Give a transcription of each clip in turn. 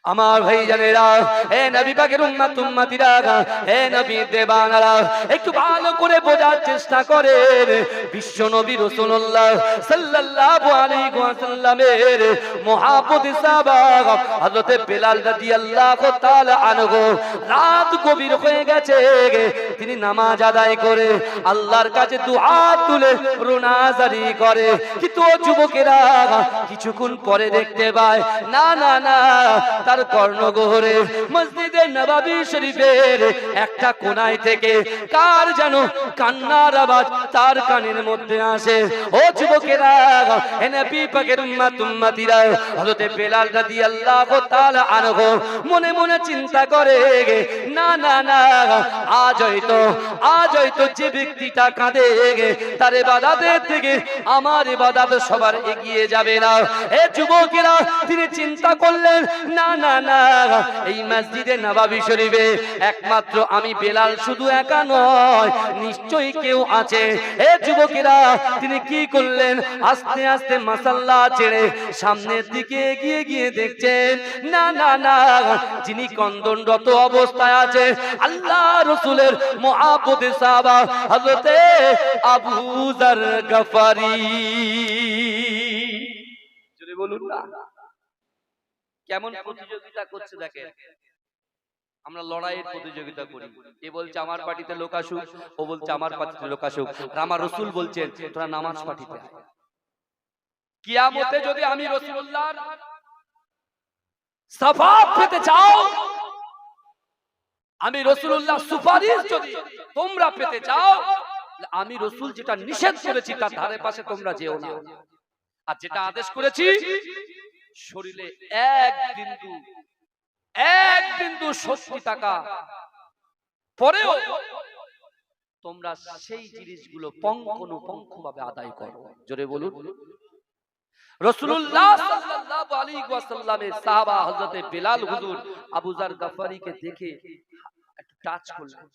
আমার ভাইজানেরা, হে নবী পাকের উম্মত উম্মতিরা, হে নবী দেবানারা, একটু ভালো করে বোঝার চেষ্টা করেন। বিশ্ব নবী রাসূলুল্লাহ সাল্লাল্লাহু আলাইহি ওয়াসাল্লামের মুহাব্বতি সাহাবা হযরত বেলাল রাদিয়াল্লাহু তাআলা আনহু রাত গভীর হয়ে গেছে, তিনি নামাজ আদায় করে আল্লাহর কাছে দুআ তুলে রোনাজারি করে। কিন্তু ও যুবকেরা কিছুক্ষণ পরে দেখতে পায় না না না, তার কর্ণগহরে মসজিদে নববী শরীফের একটা কোণায় থেকে কার যেন কান্নার আওয়াজ তার কানের মধ্যে আসে। ও যুবকেরা, হে নবী পাকের উম্মত উম্মতিরা, হযরত বেলাল রাদিয়াল্লাহু তাআলা আনহু মনে মনে চিন্তা করে, না না না, আজ হয়তো যে ব্যক্তিটা কাঁদে তার ইবাদতের থেকে আমার ইবাদত সবার এগিয়ে যাবে না। হে যুবকেরা, তিনি চিন্তা করলেন, না না না, এই মসজিদে নববী শরীফে একমাত্র আমি বেলাল শুধু একা নয়, নিশ্চয়ই কেউ আছে। হে যুবকেরা, তিনি কি করলেন, আস্তে আস্তে মাসাল্লা ছেড়ে সামনের দিকে এগিয়ে গিয়ে দেখছেন, না না না, যিনি কন্দনরত অবস্থায় আছে আল্লাহ রাসূলের মুহাব্বতে সাহাবা হযরত আবু যার গফারি। জোরে বলুন না, কেমন প্রতিযোগিতা করছে দেখেন। আমরা লড়াইয়ের প্রতিযোগিতা করি, এ বলছে আমার পার্টিতে লোক আসুক, ও বলছে আমার পার্টিতে লোক আসুক। আমার রাসূল বলছেন তোরা নামাজ পার্টিতে আয়। কিয়ামতে যদি আমি রাসূলুল্লাহর শাফাআত পেতে চাও, আমি রাসূলুল্লাহ সুপারিশ যদি তোমরা পেতে চাও, আমি রাসূল যেটা নিষেধ করেছি তার ধারে পাশে তোমরা যেও না, আর যেটা আদেশ করেছি শরীরে এক বিন্দু শক্তি থাকা পরেও তোমরা সেই জিনিসগুলো পঙ্খানুপঙ্খভাবে আদায় করো। জোরে বলুন। রাসূলুল্লাহ সাল্লাল্লাহু আলাইহি ওয়াসাল্লামের সাহাবা হযরত বেলাল হুজুর আবু যার গফারিকে দেখে একটু টাচ করলেন,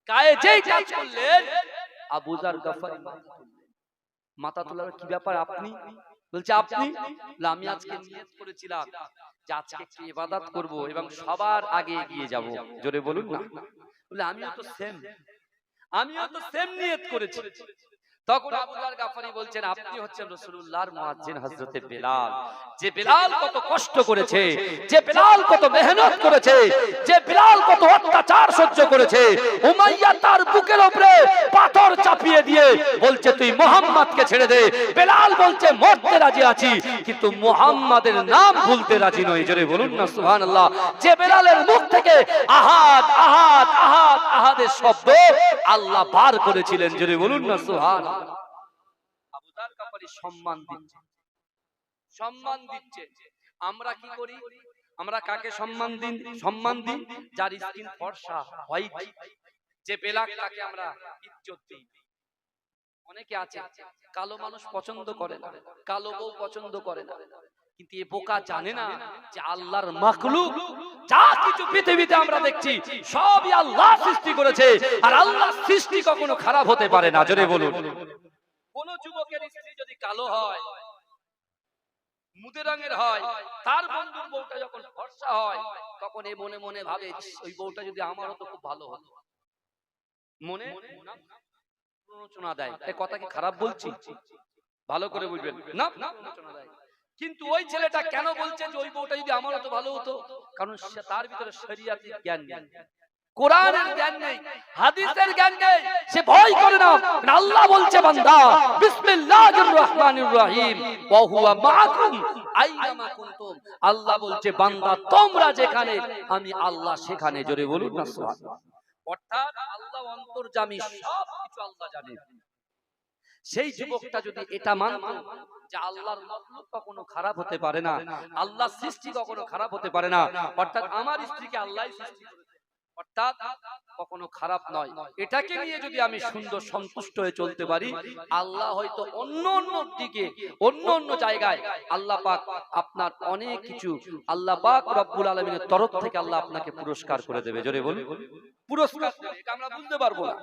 গায়ে যেই টাচ করলেন আবু যার গফারি মাথা তোলার, কি ব্যাপার আপনি? বলছে আপনি? আমি আজকে নিয়ত করেছিলাম যে আজকে একটু ইবাদত করব এবং সবার আগে এগিয়ে যাব। জোরে বলুন না। বলে আমিও তো সেম নিয়ত করেছি। তখন আবু যার গফারি বলছেন, আপনি হচ্ছেন রাসূলুল্লাহর মুয়াজ্জিন হযরত বেলাল। যে বেলাল কত কষ্ট করেছে, যে বেলাল কত মেহনত করেছে, যে বেলাল কত অত্যাচার সহ্য করেছে। উমাইয়া তার বুকের উপরে পাথর চাপিয়ে দিয়ে বলছে তুই মুহাম্মদকে ছেড়ে দে। বেলাল বলছে মরতে রাজি আছি, কিন্তু মুহাম্মাদের নাম ভুলতে রাজি নই। জোরে বলুন না সুবহানাল্লাহ। যে বেলালের মুখ থেকে আহাদ আহাদ আহাদ আহাদের শব্দ আল্লাহ বার করেছিলেন। জোরে বলুন না সুবহানাল্লাহ। আবু যার গফারি সম্মান দিচ্ছে। আমরা কি করি? আমরা কাকে সম্মান দিই? যার স্কিন ফর্সা হোয়াইট, যে বেলাল তাকে আমরা ইজ্জত দিই। অনেকে আছে কালো মানুষ পছন্দ করে না, কালো বউ পছন্দ করে না, কিন্তু এ বোকা জানে না যে আল্লাহর মাখলুক যা কিছু পৃথিবীতে আমরা দেখছি সবই আল্লাহ সৃষ্টি করেছে, আর আল্লাহ সৃষ্টি কখনো খারাপ হতে পারে না। জোরে বলুন। কোন যুবকের স্ত্রী যদি কালো হয়, মুদে রঙের হয়, তার বন্ধুর বউটা যখন ফর্সা হয়, তখন এ মনে মনে ভাবে ওই বউটা যদি আমার হতো খুব ভালো হতো। মনে প্ররোচনা দেয়। এই কথা কি খারাপ বলছি? ভালো করে বুঝবেন না, প্ররোচনা দেয়। কিন্তু ওই ছেলেটা কেন বলছে যে ওই বউটা যদি আমার হতো ভালো হতো? কারণ তার ভিতরে শরীয়তের জ্ঞান নেই, কোরআনের জ্ঞান নেই, হাদিসের জ্ঞান নেই, সে ভয় করে না। আল্লাহ বলছে বান্দা বিসমিল্লাহির রহমানির রহিম ওয়া হুয়া মাআকুম আইনামা কুনতুম। আল্লাহ বলছে বান্দা তোমরা যেখানে আমি আল্লাহ সেখানে। জোরে বলুন না সুবহানাল্লাহ। অর্থাৎ আল্লাহ অন্তর্যামী, সবকিছু আল্লাহ জানে। সেই যুবকটা যদি এটা মানত যে আল্লাহর মাখলুক কখনো খারাপ হতে পারে না, আল্লাহ সৃষ্টি কখনো খারাপ হতে পারে না, অর্থাৎ আমার স্ত্রীকে আল্লাহই সৃষ্টি করেছে, অর্থাৎ কখনো খারাপ নয়, এটাকে নিয়ে যদি আমি সুন্দর সন্তুষ্ট হয়ে চলতে পারি, আল্লাহ হয়তো অন্য দিকে অন্য জায়গায় আল্লাহ পাক আপনার অনেক কিছু আল্লাহ পাক রব্বুল আলামিনের তরফ থেকে আল্লাহ আপনাকে পুরস্কার করে দেবে। জোরে বলুন পুরস্কার। এটা আমরা বুঝতে পারবো না,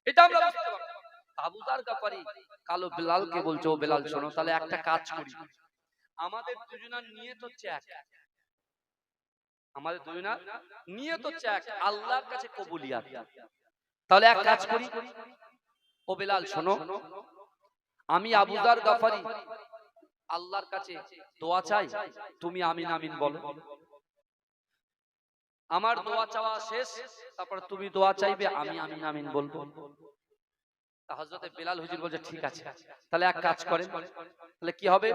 এটা আমরা বুঝতে পারবো। আবু যার গফারি কালো বেলালকে বলছে, ও বেলাল শোনো, তাহলে একটা কাজ করি, আমাদের দুজনের নিয়ত হচ্ছে এক, আমাদের দুজনার নিয়ত হচ্ছে এক, আল্লাহর কাছে কবুলিয়াত। তাহলে এক কাজ করি, ও বেলাল শোনো, আমি আবু যার গাফারি আল্লাহর কাছে দোয়া চাই, তুমি আমিন আমিন বলো। আমার দোয়া চাওয়া শেষ, তারপর তুমি দোয়া চাইবে, আমি আমিন আমিন বলবো। হযরতে বেলাল হুজুর বলছে ঠিক আছে, তাহলে এক কাজ করেন। তাহলে কি হবে?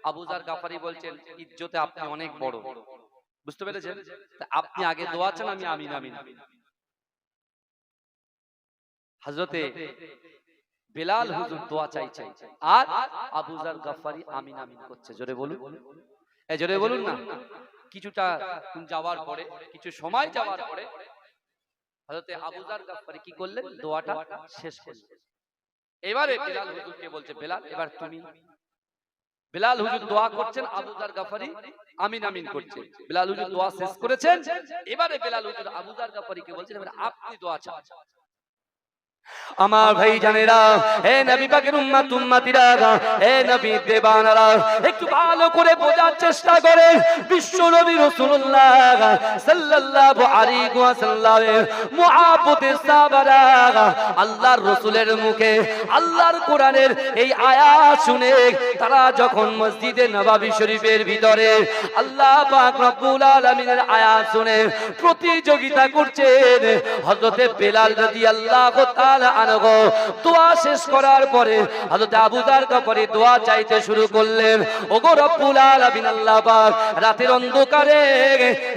আবু যার গাফারি বলছেন, ইজ্জতে আপনি অনেক বড়, বুঝতে পেরেছেন? আপনি আগে দোয়া চান, আমি আমিন আমিন। হযরতে বেলাল হুজুর দোয়া চাইছে, আর আবু যার গাফারি আমিন আমিন করছে। জোরে বলুন, এই জোরে বলুন না। কিছুটা যাওয়ার পরে, কিছু সময় যাওয়ার পরে হযরতে আবু যার গাফারি কি করলেন? দোয়াটা শেষ করলেন। এবারে বেলাল হুজুরকে বলছে, বেলাল এবার তুমি। বেলাল হুজুর দোয়া করছেন, আবু যার গাফারি আমিন আমিন করছে। বেলাল হুজুর দোয়া শেষ করেছেন, এবারে বেলাল হুজুর আবু যার গাফারিকে বলছেন, এবারে আপনি দোয়া চান। আমার ভাই জানেরা, হে নবী পাকের উম্মত উম্মতিরা, হে নবী দেবানারা, একটু ভালো করে বোঝার চেষ্টা করেন। বিশ্ব নবী রাসূলুল্লাহ সাল্লাল্লাহু আলাইহি ওয়াসাল্লামের মুহাব্বতের সাহাবারা আল্লাহর রাসূলের মুখে আল্লাহর কোরআনের এই আয়াত শুনে তারা যখন মসজিদে নববী শরীফের ভিতরে আল্লাহ পাক রব্বুল আলামিনের আয়াত শুনে প্রতিযোগিতা করছেন, হযরতে বেলাল রাদিয়াল্লাহু তাআলা আনহু দোয়া শেষ করার পরে হযরত আবু যার গাফারি দোয়া চাইতে শুরু করলেন। ওগো রব্বুল আলামিন আল্লাহ পাক, রাতের অন্ধকারে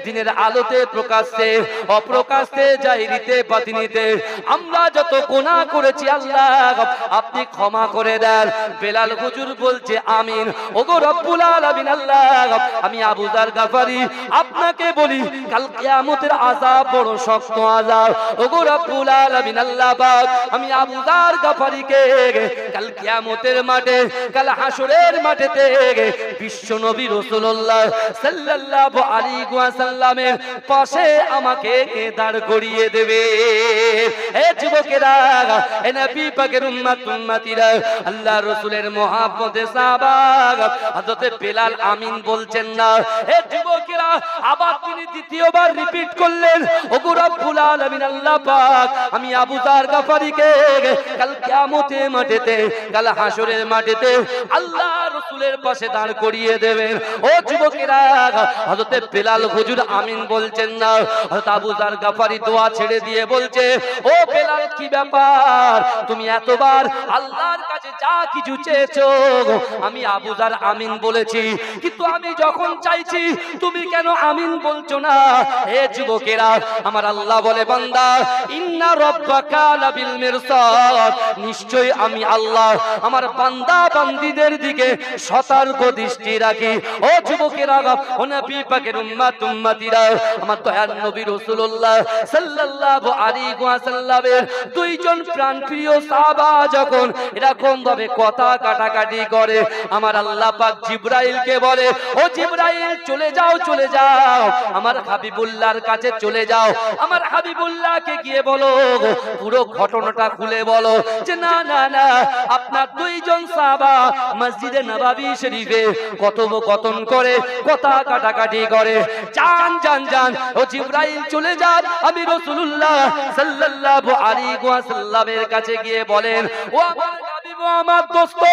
দিনের আলোতে, প্রকাশ্যে অপ্রকাশ্যে, জাহিরিতে বাতিনিতে আমরা যত গুনাহ করেছি আল্লাহ আপনি ক্ষমা করে দেন। বেলাল হুজুর বলছে আমিন। ওগো রব্বুল আলামিন আল্লাহ, আমি আবু যার গাফারি আপনাকে বলি, কাল কিয়ামতের আযাব বড় শক্ত আযাব। ওগো রব্বুল আলামিন আল্লাহ পাক, আমি আবু যার গাফারিকে কাল কিয়ামতের মাঠে, কাল হাসরের মাঠেতে বিশ্ব নবী রাসূলুল্লাহ সাল্লাল্লাহু আলাইহি ওয়াসাল্লামের পাশে আমাকে দাঁড় করিয়ে দেবে। হে যুবকেরা, হে নবী পাকের উম্মত উম্মতিরা, আল্লাহর রাসূলের মুহাব্বতে সাহাবা হযরতে বেলাল আমিন বলছেন না। হে যুবকেরা, আবার তিনি দ্বিতীয়বার রিপিট করলেন, ওগো রব্বুল আলামিন আল্লাহ পাক, আমি আবু যার গাফারিকে কাল কিয়ামতের মাঠেতে, কাল হাসরের মাঠেতে আল্লাহ রাসূলের পাশে দাঁড় করিয়ে দেবেন। ও যুবকেরা, হযরতে বেলাল হুজুর আমিন বলছেন না। হযরত আবু যার গাফারি দোয়া ছেড়ে দিয়ে বলছে, ও বেলাল কি ব্যাপার, তুমি এতবার আল্লাহর কাছে যা কিছু চেয়েছো আমি আবু যার আমিন বলেছি, কিন্তু আমি যখন চাইছি তুমি কেন আমিন বলছো না? হে যুবকেরা, আমার আল্লাহ বলে, বান্দা ইন্না রাব্বাকা লাবিল মিরসাদ, নিশ্চয়ই আমি আল্লাহ আমার বান্দা বান্দীদের দিকে সতর্ক দৃষ্টি রাখি। ও যুবকেরা, ও নবী পাকের উম্মত উম্মতিরা, আমার দয়ার নবী রাসূলুল্লাহ সাল্লাল্লাহু আলাইহি ওয়াসাল্লামের দুইজন প্রাণপ্রিয় সাহাবা যখন এরকম ভাবে কথা কাটাকাটি করে, আমার আল্লাহ পাক জিবরাইলকে বলে, ও জিবরাইল চলে যাও, চলে যাও, আমার হাবিবুল্লাহর কাছে চলে যাও, আমার হাবিবুল্লাহকে গিয়ে বলো, পুরো ঘটনাটা খুলে বলো, যে না না না, আপনার দুইজন সাহাবা মসজিদে নববী শরীফে কথোপকথন করে, কথা কাটাকাটি করে। জান জান জান, ও জিবরাইল চলে যান, আমি রাসূলুল্লাহ সাল্লাল্লাহু আলাইহি ওয়াসাল্লামের কাছে গিয়ে বলেন, ও আমার হাবিব, আমার দোস্ত,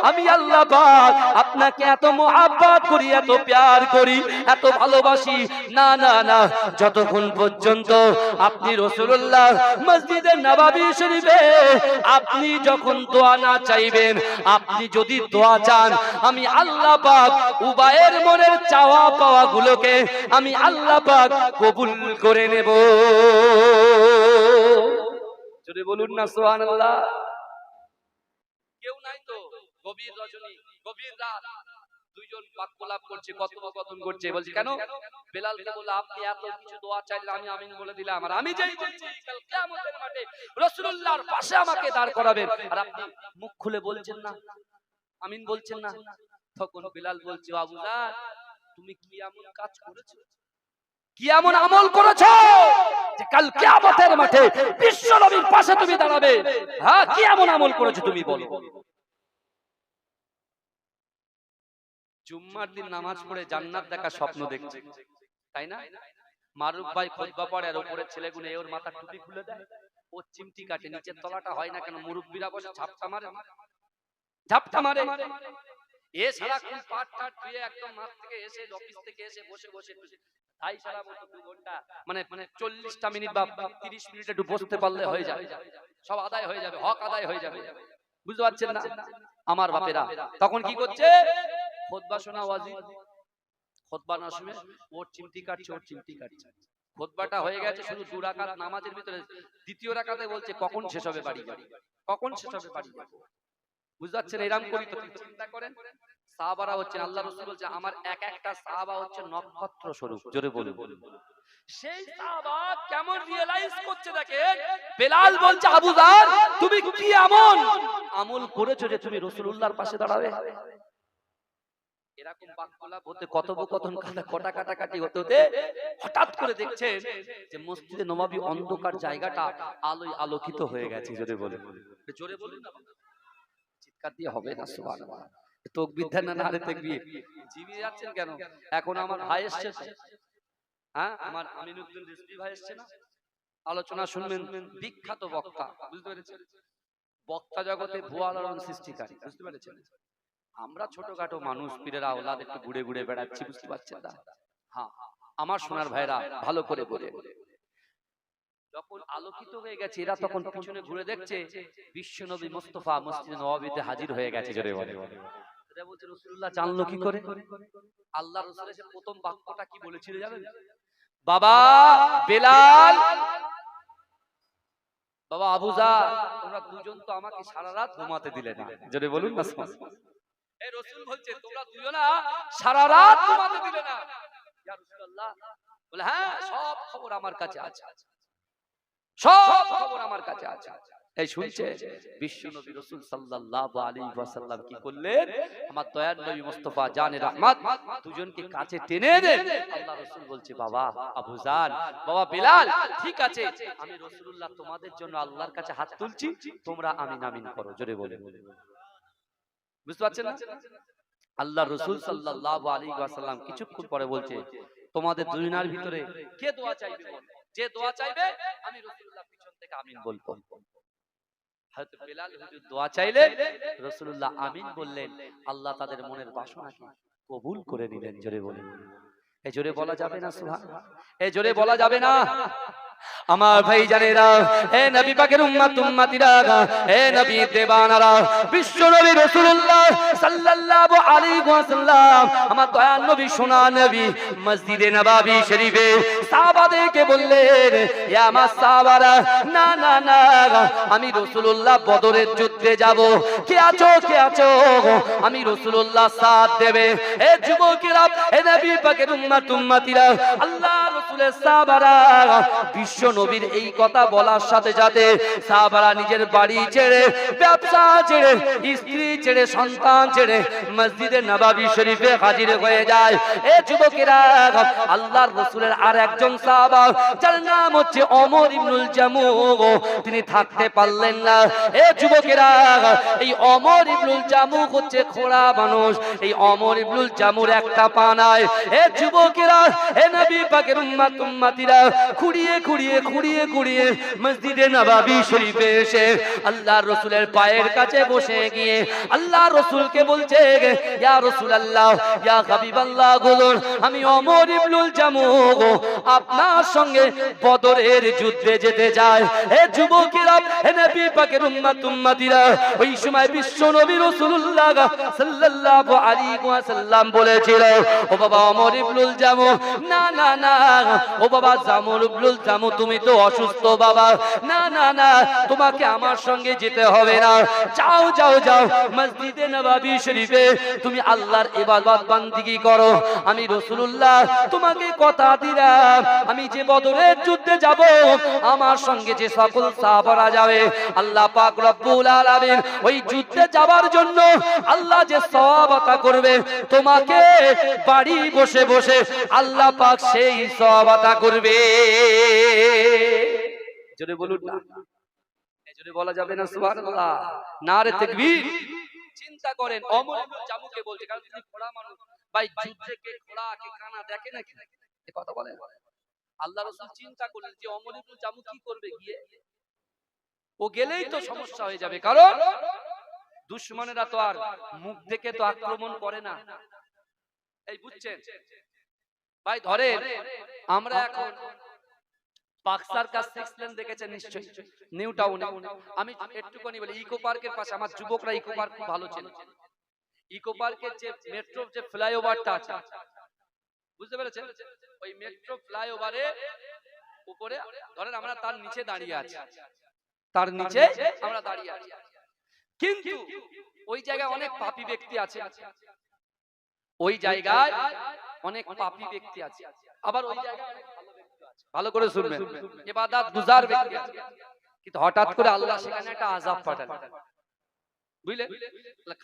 আমি আল্লাহ পাক আপনাকে এত মুহাব্বত করি, এত প্যার করি, এত ভালোবাসি, না না না, যতক্ষণ পর্যন্ত আপনি রাসূলুল্লাহ মসজিদে নববী শরীফে আপনি যখন দোয়া না চাইবেন, আপনি যদি দোয়া চান, আমি আল্লাহ পাক উবায়ের মনের চাওয়া পাওয়া গুলোকে আমি আল্লাহ পাক কবুল করে নেব। যদি বলুন না সুবহানাল্লাহ। কেউ নাই তো, গভীর রজনী, গভীর রাত, দুইজন বাক্যলাপ করছে, কথোপকথন করছে। বলছে কেন? বেলালকে বলল, আপনি এত কিছু দোয়া চাইলে আমি আমিন বলে দিলাম, আর আমি যেই বলছি কাল কিয়ামতের মাঠে রাসূলুল্লাহর পাশে আমাকে দাঁড় করাবেন, আর আপনি মুখ খুলে বলছেন না, আমিন বলছেন না। তখন বেলাল বলছে, আবু যার, তুমি কি এমন কাজ করেছো, কি এমন আমল করেছো যে কাল কিয়ামতের মাঠে বিশ্ব নবীর পাশে তুমি দাঁড়াবে? হ্যাঁ, কি এমন আমল করেছো তুমি বলো। জুম্মার দিন নামাজ পড়ে জান্নাত দেখা স্বপ্ন দেখছে, তাই না? মারুফ ভাই খুতবা পড়ে আর উপরের ছেলেগুলো ওর মাথা টুপি খুলে দেয়, ও চিমটি কাটে, নিচের তলাটা হয় না কেন? মুরব্বিরা বসে ঝাপটা মারে, ঝাপটা মারে। এ সারাক্ষণ পাট টাট ধুয়ে একদম মাঠ থেকে এসে, অফিস থেকে এসে বসে বসে তাই সারা বছর 2 ঘন্টা মানে 40টা মিনিট বা 30 মিনিট একটু বসতে পারলে হয়ে যাবে, সব আদায় হয়ে যাবে, হক আদায় হয়ে যাবে। বুঝতে পারছেন না আমার বাপেরা? তখন কি করছে? খুতবা শোনা ওয়াজি, খুতবা না শুনে ওর চিমটি কাটছে, ওর চিমটি কাটছে। খুতবাটা হয়ে গেছে, শুধু 2 রাকাত নামাজের ভিতরে দ্বিতীয় রাকাতে বলছে কখন শেষ হবে বাড়ি যাবে, কখন শেষ হবে বাড়ি যাবে। বুঝতে পারছেন? এরকম করি তো চিন্তা করেন। সাহাবারা হচ্ছে, আল্লাহ রাসূল বলছে আমার এক একটা সাহাবা হচ্ছে নক্ষত্র স্বরূপ। জোরে বলুন। সেই সাহাবা কেমন রিয়ালাইজ করছে দেখেন। বেলাল বলছে আবু যার তুমি কি এমন আমল করেছো যে তুমি রাসূলুল্লাহর পাশে দাঁড়াবে? এরকম বাক্যলাপ হতে, কথোপকথন কটা কাটাকাটি হতে হতে হঠাৎ করে দেখছেন যে মসজিদে নববী অন্ধকার জায়গাটা আলোয় আলোকিত হয়ে গেছে। জোরে বলুন, জোরে বলুন না, চিৎকার দিয়ে হবে না। সুবহানাল্লাহ। তাকবীর দেন না, নারে তাকবীর। জিমিয়ে যাচ্ছেন কেন? এখন আমার ভাই এসেছে, হ্যাঁ আমার আমিনুদ্দিন রিজভী ভাই এসেছে না, আলোচনা শুনবেন, বিখ্যাত বক্তা। বুঝতে পেরেছেন? বক্তা জগতে ভুয়া আলোড়ন সৃষ্টিকারী। বুঝতে পেরেছেন? আমরা ছোটখাটো মানুষ, পীরের আওলাদ, একটু ঘুরে ঘুরে বেড়াচ্ছি। বুঝতে পারছেন না? হ্যাঁ, আমার সোনার ভাইরা ভালো করে বলে, যখন আলোকিত হয়ে গেছে এরা তখন পিছনে ঘুরে দেখছে বিশ্বনবী মুস্তাফা মসজিদে নববীতে হাজির হয়ে গেছে। জোরে বলে। এটা বলছে রাসূলুল্লাহ জানলো কি করে? আল্লাহ রাসূল এসে প্রথম বাক্যটা কি বলেছিল জানেন? বাবা বেলাল, বাবা আবু যার, তোমরা দুজন তো আমাকে সারা রাত ঘুমাতে দিলে না। জোরে বলুন না। এই রাসূল বলছে তোমরা দুজনা সারা রাত ঘুমাতে দিলে না। ইয়া রাসূলুল্লাহ বলে হ্যাঁ সব খবর আমার কাছে আছে, সব খবর আমার কাছে আছে। এই শুনছে বিশ্বনবী রাসূল সাল্লাল্লাহু আলাইহি ওয়াসাল্লাম কি করলেন? আমার দয়ার নবী মুস্তাফা জানে রহমত দুজনকে কাছে টেনে দেন। আল্লাহ রাসূল বলছে বাবা আবু যার, বাবা বিলাল, ঠিক আছে আমি রাসূলুল্লাহ তোমাদের জন্য আল্লাহর কাছে হাত তুলছি, তোমরা আমিন আমিন করো। জোরে বলে। বুঝতে পারছেন না? আল্লাহ রাসূল সাল্লাল্লাহু আলাইহি ওয়াসাল্লাম কিছুক্ষণ পরে বলছে তোমাদের দুজনের ভিতরে কে দোয়া চাইবে? যে দোয়া চাইবে আমি রাসূলুল্লাহ পিছন থেকে আমিন বলবো। হযরত বিলাল হুজুর দোয়া চাইলেন, রাসূলুল্লাহ আমিন বললেন, আল্লাহ তাদের মনের বাসনাকে কবুল করে নিলেন। জোরে বলেন। এই জোরে বলা যাবে না সুবহানাল্লাহ? এই জোরে বলা যাবে না? আমার ভাই জানেরা, হে নবী পাকের উম্মত উম্মতিরা, হে নবী দেবানারা, বিশ্ব নবী রাসূলুল্লাহ সাল্লাল্লাহু আলাইহি ওয়াসাল্লাম আমার দয়ার নবী সোনা নবী মসজিদে নববী শরীফে সাহাবাদেরকে বললেন, ইয়া আমার সাহাবারা, না না না আমি রাসূলুল্লাহ বদরের যুদ্ধে যাব, কে আছো কে আছো? আমি রাসূলুল্লাহ সাথ দেবে। হে যুবকেরা, হে নবী পাকের উম্মত উম্মতিরা, আল্লাহ রাসূলের সাহাবারা, বিশ্ব নবীর এই কথা বলার সাথে সাথে সাহাবারা নিজের বাড়ি ছেড়ে, ব্যবসা ছেড়ে, স্ত্রী ছেড়ে, সন্তান ছেড়ে মসজিদে নববী শরীফে হাজির হয়ে যায়। এ যুবকেরা, আল্লাহর রাসূলের আর একজন সাহাবা যার নাম হচ্ছে ওমর ইবনুল জামুহ, তিনি থাকতে পারলেন না। এ যুবকেরা, এই ওমর ইবনুল জামুহ হচ্ছে খোড়া মানুষ, এই ওমর ইবনুল জামুর একটা পা নাই। এ যুবকেরা, হে নবী পাকের উম্মত উম্মতিরা, খুঁড়িয়ে খুঁড়িয়ে খুঁড়িয়ে খুঁড়িয়ে মসজিদে নববী শরীফে এসে আল্লাহর রাসূলের পায়ের কাছে বসে গিয়ে আল্লাহর রাসূলকে বলছে, ইয়া রাসূলুল্লাহ, ইয়া হাবিবাল্লাহ, বলুন আমি ওমর ইবনুল জামুহ আপনার সঙ্গে বদরের যুদ্ধে যেতে চাই। হে যুবকেরা, হে নবী পাকের উম্মত উম্মতিরা, ওই সময় বিশ্ব নবী রাসূলুল্লাহ সাল্লাল্লাহু আলাইহি ওয়াসাল্লাম বলেছিল, ও বাবা ওমর ইবনুল জামুহ, না না না, ও বাবা জামুল ইবনুল জামুহ, তুমি তো অসুস্থ বাবা, না না না তোমাকে আমার সঙ্গে যেতে হবে না, যাও যাও যাও মসজিদে নববী শরীফে তুমি আল্লাহর ইবাদত বান্দিগি করো। আমি রাসূলুল্লাহ তোমাকে কথা দিলাম, আমি যে বদরের যুদ্ধে যাব আমার সঙ্গে যে সকল সাহাবারা যাবে, আল্লাহ পাক রব্বুল আলামিন ওই যুদ্ধে যাবার জন্য আল্লাহ যে সওয়াব আতা করবে, তোমাকে বাড়ি বসে বসে আল্লাহ পাক সেই সওয়াব আতা করবে। জোরে বলুন না, জোরে বলা যাবে না সুবহানাল্লাহ, নারে তাকবীর। চিন্তা করেন ওমর ইবনুল জামুকে বলছে, কারণ তিনি খোড়া মানুষ, ভাই যুদ্ধে কে খোড়া কে কানা দেখে নাকি? এই কথা বলেন। আল্লাহ রাসূল চিন্তা করলেন যে ওমর ইবনে জামু কি করবে গিয়ে, ও গেলেই তো সমস্যা হয়ে যাবে, কারণ দুশমনেরা তো আর মুখ দেখে তো আক্রমণ করে না। এই বুঝছেন ভাই? ধরে আমরা এখন পাকসার কাছ 6 লেন দেখেছেন নিশ্চয়ই, নিউ টাউনে। আমি একটুখানি বলি, ইকো পার্কের পাশে, আমার যুবকরা ইকো পার্ক খুব ভালো চেনে। ইকো পার্কের যে মেট্রো যে ফ্লাইওভারটা আছে, বুঝতে পেরেছেন? ওই মেট্রো ফ্লাইওভারে উপরে ধরেন আমরা তার নিচে দাঁড়িয়ে আছি, তার নিচে আমরা দাঁড়িয়ে আছি, কিন্তু ওই জায়গায় অনেক পাপী ব্যক্তি আছে, ওই জায়গায় অনেক পাপী ব্যক্তি আছে, আবার ওই জায়গায় অনেক ভালো ব্যক্তি আছে। ভালো করে শুনবেন, ইবাদত গুজার ব্যক্তি আছে, কিন্তু হঠাৎ করে আল্লাহ সেখানে একটা আযাব পাঠালেন, বুঝলেন?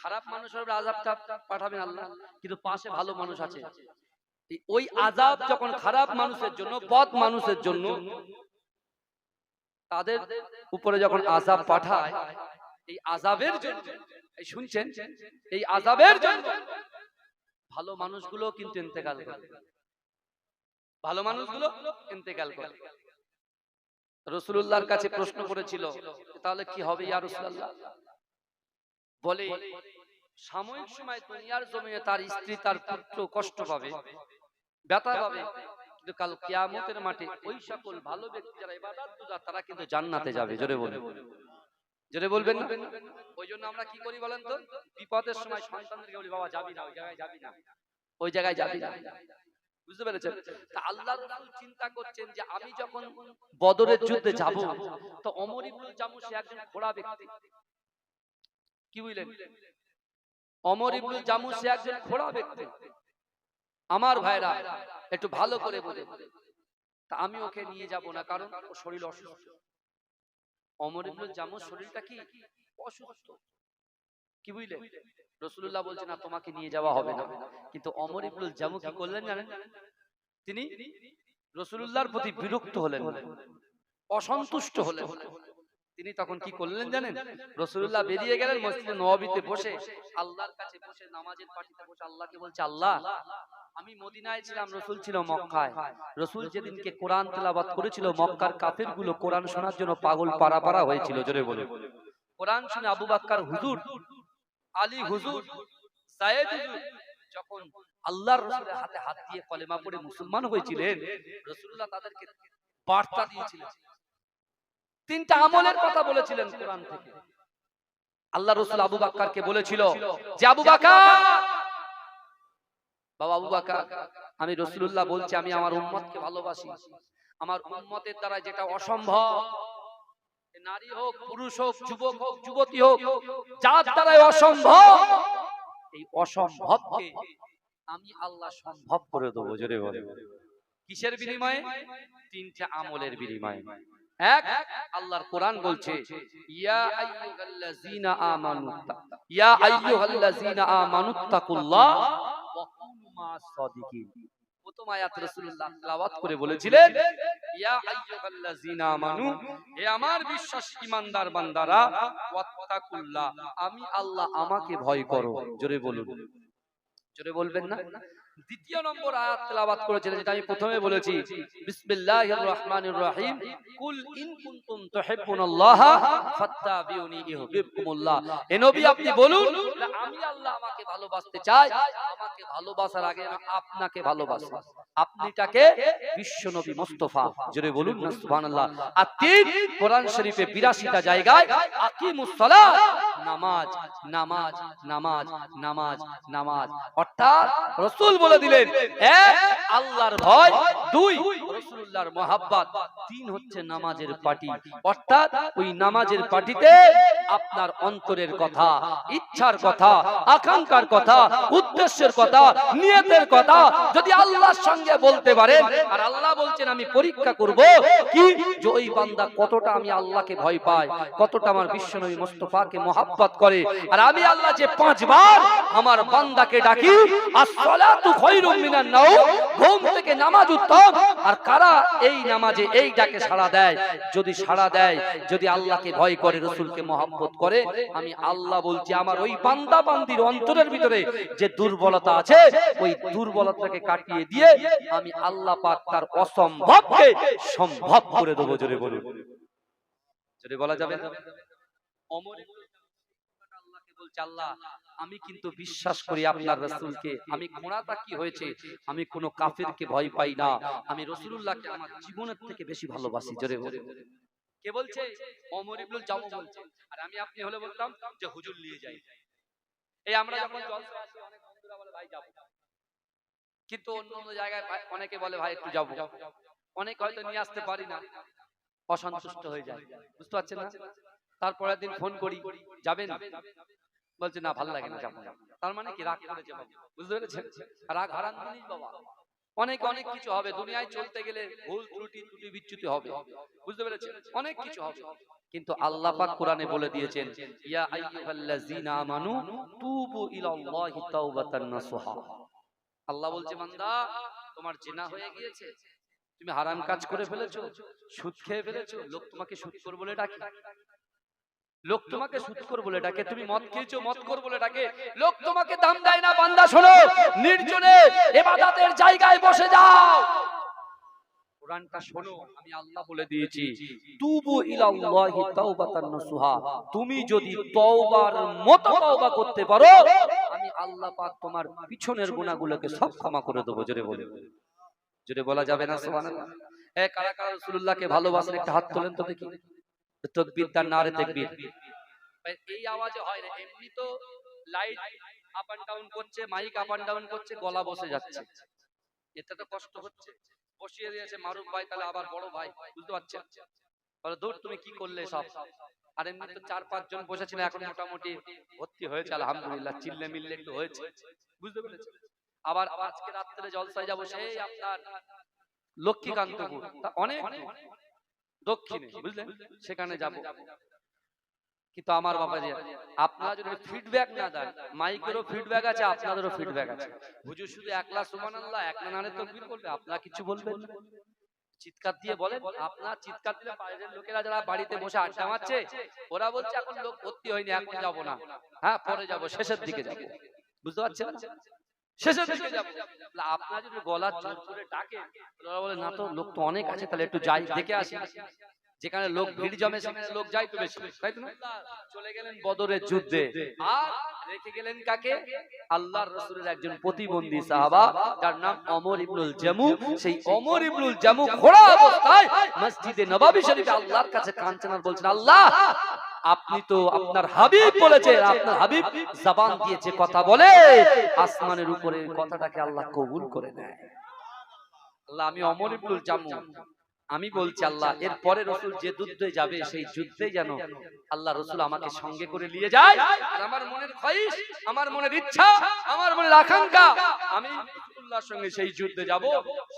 খারাপ মানুষের উপর আযাবটা পাঠাবেন আল্লাহ, কিন্তু পাশে ভালো মানুষ আছে। ওই আযাব যখন খারাপ মানুষের জন্য, বদ মানুষের জন্য, তাদের উপরে যখন আযাব পাঠায়, এই আযাবের জন্য, এই শুনছেন, এই আযাবের জন্য ভালো মানুষগুলো কিন্তু ইন্তেকাল করে, ভালো মানুষগুলো ইন্তেকাল করে। রাসূলুল্লাহর কাছে প্রশ্ন করেছিল, তাহলে কি হবে ইয়া রাসূলুল্লাহ? বলে সাময়িক সময় দুনিয়ার জমিনে তার স্ত্রী তার পুত্র কষ্ট পাবে, ব্যথা পাবে, কিন্তু কাল কিয়ামতের মাঠে ওই সকল ভালো ব্যক্তি যারা ইবাদতগুজার, তারা কিন্তু জান্নাতে যাবে। জোরে বলবেন, জোরে বলবেন না? ওই জন্য আমরা কি করি বলেন তো? বিপদের সময় সন্তানদেরকে বলি, বাবা যাবি না, ওই জায়গায় যাবি না, ওই জায়গায় যাবি না। বুঝতে পেরেছেন? তা আল্লাহর রাসূল চিন্তা করছেন যে আমি যখন বদরের যুদ্ধে যাব, তো ওমর ইবনে জামু সে একজন ঘোড়া ব্যক্তি, কি বুঝলেন? ওমর ইবনে জামু সে একজন ঘোড়া ব্যক্তি। আমার ভাইরা একটু ভালো করে বলে, তা আমি ওকে নিয়ে যাব না, কারণ ওর শরীর অসুস্থ। ওমর ইবনে জামুর শরীরটা কি অসুস্থ, কি বুঝলেন? রাসূলুল্লাহ বলছেন না, তোমাকে নিয়ে যাওয়া হবে না। কিন্তু ওমর ইবনে জামু কি করলেন জানেন? তিনি রাসূলুল্লাহর প্রতি বিরক্ত হলেন, অসন্তুষ্ট হলেন। তিনি তখন কি করলেন জানেন? রাসূলুল্লাহ বেরিয়ে গেলেন, মসজিদে নববীতে বসে আল্লাহর কাছে বসে নামাজের পাটিতে বসে আল্লাহকে বলছে, আল্লাহ আমি মদিনায় ছিলাম, রাসূল ছিল মক্কায়। রাসূল যেদিনকে কোরআন তেলাওয়াত করেছিল, মক্কার কাফেরগুলো কোরআন শোনার জন্য পাগল পারা হয়েছিল। জোরে বলে, কোরআন শুনে আবু বকর হুজুর, আলী হুজুর, সাইয়েদ হুজুর যখন আল্লাহর রাসূলের হাতে হাত দিয়ে কলেমা পড়ে মুসলমান হয়েছিলেন, রাসূলুল্লাহ তাদেরকে বার্তা দিয়েছিলেন, তিনটা আমলের কথা বলেছিলেন কোরআন থেকে। আল্লাহ রাসূল আবু বকরকে বলেছিল যে, আবু বকর, বাবা আবু বকর, আমি রাসূলুল্লাহ বলছি আমি আমার উম্মতকে ভালোবাসি। আমার উম্মতের দ্বারা যেটা অসম্ভব, নারী হোক, পুরুষ হোক, যুবক হোক, যুবতী হোক, যার দ্বারাই অসম্ভব, এই অসম্ভবকে আমি আল্লাহ সম্ভব করে দেবো। জোরে বলে, কিসের বিনিময়ে? তিনটা আমলের বিনিময়ে। এক, আল্লাহর কোরআন বলছে, ইয়া আইয়ুহাল্লাযীনা আমানু, ইয়া আইয়ুহাল্লাযীনা আমানুত্তাকুল্লাহ ওয়া কুনু মা'আস সাদিকিন। প্রথম আয়াত রাসূলুল্লাহ তেলাওয়াত করে বলেছিলেন, ইয়া আইয়ুহাল্লাযীনা আমানু, হে আমার বিশ্বাসী ঈমানদার বান্দারা, ওয়াত্তাকুল্লাহ, আমি আল্লাহ আমাকে ভয় করো। জোরে বলুন, জোরে বলবেন না? দ্বিতীয় নম্বর আয়াত তেলাওয়াত করেছিলেন, যেটা আমি প্রথমে বলেছি, বিসমিল্লাহির রহমানির রহিম, কুল ইন কুনতুম তুহিব্বুনাল্লাহ ফাত্তাবিউনি ইউহিব্বুকুমুল্লাহ। হে নবী আপনি বলুন, আমি আল্লাহ আমাকে ভালোবাসতে চাই, আমাকে ভালোবাসার আগে আপনাকে ভালোবাসি। আপনিটাকে বিশ্ব নবী মুস্তাফা। জোরে বলুন না সুবহানাল্লাহ। আর তিন, কোরআন শরীফে ৮২টা জায়গায় আকিমুস সালাত, নামাজ নামাজ নামাজ নামাজ নামাজ, অর্থাৎ রাসূল বলে দিলেন, এক আল্লাহর ভয়, দুই রাসূলুল্লাহর মহব্বত, তিন হচ্ছে নামাজের পাটি। অর্থাৎ ওই নামাজের পাটিতে আপনার অন্তরের কথা, ইচ্ছার কথা, আকাঙ্ক্ষার কথা, উদ্দেশ্যের কথা, নিয়তের কথা যদি আল্লাহর সঙ্গে বলতে পারেন, আর আল্লাহ বলছেন আমি পরীক্ষা করব কি যে ওই বান্দা কতটা আমি আল্লাহকে ভয় পায়, কতটা আমার বিশ্বনবী মুস্তাফাকে মহব্বত করে। আর আমি আল্লাহ যে 5 বার আমার বান্দাকে ডাকি, আসসালাতু খায়রুম মিনান নাওম, ঘুম থেকে নামাজ উত্তম। আর কারা এই নামাজে এই ডাকে সাড়া দেয়, যদি সাড়া দেয়, যদি আল্লাহকে ভয় করে, রসুলকে মহব্বত করে, আমি আল্লাহ বলছি আমার ওই বান্দা বান্দির অন্তরের ভিতরে যে দুর্বলতা আছে, ওই দুর্বলতাকে কাটিয়ে দিয়ে আমি আল্লাহ পাক তার অসম্ভবকে সম্ভব করে দেবো। জোরে বলুন, জোরে বলা যাবে না? ওমর আল্লাহকে বলছে, আল্লাহ আমি কিন্তু বিশ্বাস করি আপনার রাসূলকে, আমি ঘোড়াটা কি হয়েছে, আমি কোনো কাফেরকে ভয় পাই না, আমি রাসূলুল্লাহকে আমার জীবনের থেকে বেশি ভালোবাসি। জোরে বলুন। কে বলছে? ওমর ইবনুল জামু বলছে। আর আমি আপনি হলে বলতাম যে হুজুর নিয়ে যাই। এই আমরা যখন জলসা আসি অনেক বন্ধুরা বলে ভাই যাব, কিন্তু অন্য অন্য জায়গায় অনেকে বলে ভাই একটু যাব, অনেক হয়তো নিয়ে আসতে পারি না, অসন্তুষ্ট হয়ে যায়, বুঝতে পারছেন না? তারপরের দিন ফোন করি, যাবেন? বলছে না ভালো লাগে না, যাবো না। তার মানে কি রাগ করেছে বাবা, বুঝতে পেরেছেন? রাগ হারাম জিনিস বাবা, অনেক অনেক কিছু হবে দুনিয়ায় চলতে গেলে, ভুল ত্রুটি বিচ্যুতি হবে, বুঝতে পেরেছেন? অনেক কিছু হবে, কিন্তু আল্লাহ পাক কোরআনে বলে দিয়েছেন ইয়া আইয়ুহাল্লাযীনা আমানু তুবু ইলাল্লাহি তাওবাতান নাসুহা। আল্লাহ বলছে বান্দা তোমার জিনা হয়ে গিয়েছে, তুমি হারাম কাজ করে ফেলেছো, সুদ খেয়ে ফেলেছো, লোক তোমাকে সুদখোর বলে ডাকে, লোক তোমাকে সুদখোর বলে ডাকে, তুমি মদ খেয়েছো মদখোর বলে ডাকে, লোক তোমাকে দাম দেয় না। বান্দা শোনো, নির্জনে ইবাদতের জায়গায় বসে যাও, কোরআনটা শোনো, আমি আল্লাহ বলে দিয়েছি তুবু ইলাল্লাহি তাওবাতান নাসুহা, তুমি যদি তওবার মতো তওবা করতে পারো, আমি আল্লাহ পাক তোমার পিছনের গুনাহগুলোকে সব ক্ষমা করে দেব। জোরে বলে, জোরে বলা যাবে না সুবহানাল্লাহ? কারা কারা রাসূলুল্লাহকে ভালোবাসেন একটা হাত তোলেন তো দেখি। তাকবীর, তার নারে তাকবীর। এই আওয়াজে হয় না, এমনি তো লাইট আপ এন্ড ডাউন করছে, মাইক আপ এন্ড ডাউন করছে, গলা বসে যাচ্ছে, এটা তো কষ্ট হচ্ছে। বসিয়ে দিয়েছে মারুফ ভাই, তাহলে আবার বড় ভাই, বুঝতে পারছেন? বলে দূর তুমি কি করলে সব। আর এমনি তো 4-5 জন বসেছিল, এখন মোটামুটি ভর্তি হয়েছে আলহামদুলিল্লাহ, চিল্লে মিল্লে একটু হয়েছে, বুঝতে পেরেছেন? আবার আজকে রাত্রে জলসায় যাব, সেই আপনার লক্ষ্মীকান্তপুর, অনেক দক্ষিণে, বুঝলেন? সেখানে যাব। কিন্তু আমার বাবা যে আপনারা যদি ফিডব্যাক না দেন, মাইকেরও ফিডব্যাক আছে, আপনাদেরও ফিডব্যাক আছে। হুজুর শুধু একলা সুবহানাল্লাহ একলা নারে তাকবীর বলবে, আপনারা কিছু বলবেন না, চিৎকার দিয়ে বলেন। আপনারা চিৎকার দিলে বাইরের লোকেরা যারা বাড়িতে বসে আড্ডা মারছে, ওরা বলছে এখন লোক ভর্তি হয়নি, এখন যাব না, হ্যাঁ পরে যাব, শেষের দিকে যাব, বুঝতে পারছেন? শেষের দিকে যাব। আপনারা যদি গলা জোর করে ডাকেন, ওরা বলে না তো লোক তো অনেক আছে, তাহলে একটু যাই দেখে আসি, যেখানে লোক ভিড় জমে সেখানে লোক যায় তো বেশি, তাই তো না? চলে গেলেন বদরের যুদ্ধে, আর রেখে গেলেন কাকে? আল্লাহর রাসূলের একজন প্রতিবন্ধী সাহাবা, যার নাম ওমর ইবনুল জামু। সেই ওমর ইবনুল জামু খোড়া অবস্থায় মসজিদে নববী শরীফে আল্লাহর কাছে কাঁদছেন আর বলছেন, আল্লাহ আপনি তো আপনার হাবিব বলেছেন, আপনার হাবিব জবান দিয়েছে কথা বলে, আসমানের উপরে কথাটাকে আল্লাহ কবুল করে নেয়। আল্লাহ আমি ওমর ইবনুল জামু, আমি বলছি আল্লাহ এরপরে রসুল যে যুদ্ধে যাবে সেই যুদ্ধে যেন আল্লাহ রসুল আমাকে সঙ্গে করে নিয়ে যায়। আর আমার মনের খয়েশ, আমার মনের ইচ্ছা, আমার মনের আকাঙ্ক্ষা, আমি রাসূলুল্লাহর সঙ্গে সেই যুদ্ধে যাব,